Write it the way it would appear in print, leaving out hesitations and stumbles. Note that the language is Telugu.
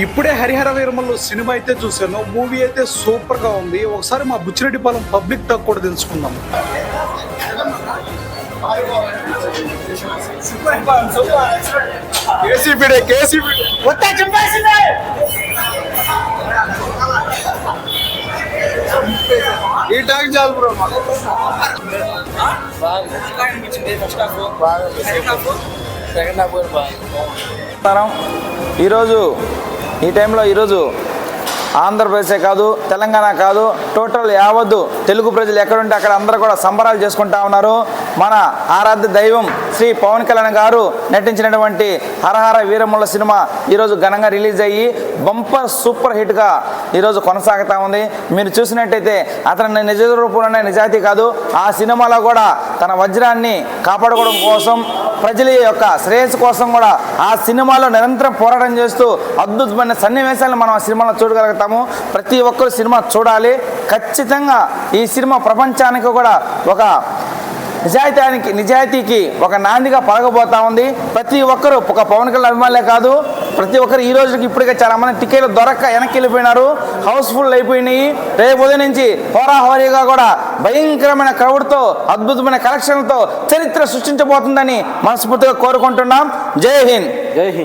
ఇప్పుడే హరిహర వీరమల్లు సినిమా అయితే చూశాను. మూవీ అయితే సూపర్ గా ఉంది. ఒకసారి మా బుచ్చిరెడ్డిపాలెం పబ్లిక్ టాక్ కూడా తెలుసుకుందాం. ఈ టాక్ చాలు బ్రో. ఈరోజు ఈ టైంలో ఆంధ్రప్రదేశే కాదు, తెలంగాణ కాదు, టోటల్ యావత్తు తెలుగు ప్రజలు ఎక్కడుంటే అక్కడ అందరూ కూడా సంబరాలు చేసుకుంటా ఉన్నారు. మన ఆరాధ్య దైవం శ్రీ పవన్ కళ్యాణ్ గారు నటించినటువంటి హరహర వీరమల్ల సినిమా ఈరోజు ఘనంగా రిలీజ్ అయ్యి బంపర్ సూపర్ హిట్గా ఈరోజు కొనసాగుతూ ఉంది. మీరు చూసినట్టయితే అతని నిజ రూపంలోనే నిజాయితీ కాదు, ఆ సినిమాలో కూడా తన వజ్రాన్ని కాపాడుకోవడం కోసం, ప్రజల యొక్క శ్రేయస్సు కోసం కూడా ఆ సినిమాలో నిరంతరం పోరాటం చేస్తూ అద్భుతమైన సన్నివేశాలను మనం ఆ సినిమాలో చూడగలుగుతాము. ప్రతి ఒక్కరు సినిమా చూడాలి. ఖచ్చితంగా ఈ సినిమా ప్రపంచానికి కూడా ఒక నిజాయితీకి ఒక నాందిగా పలకబోతా ఉంది. ప్రతి ఒక్కరు ఒక పవన్ కళ్యాణ్ అభిమానులే కాదు, ప్రతి ఒక్కరు ఈ రోజుకి ఇప్పటికే చాలా మంది టికెట్లు దొరక్క వెనక్కి వెళ్ళిపోయినారు. హౌస్ఫుల్ అయిపోయినాయి. రేపు ఉదయం నుంచి హోరాహోరీగా కూడా భయంకరమైన క్రౌడ్తో, అద్భుతమైన కలెక్షన్లతో చరిత్ర సృష్టించబోతుందని మనస్ఫూర్తిగా కోరుకుంటున్నాం. జై హింద్.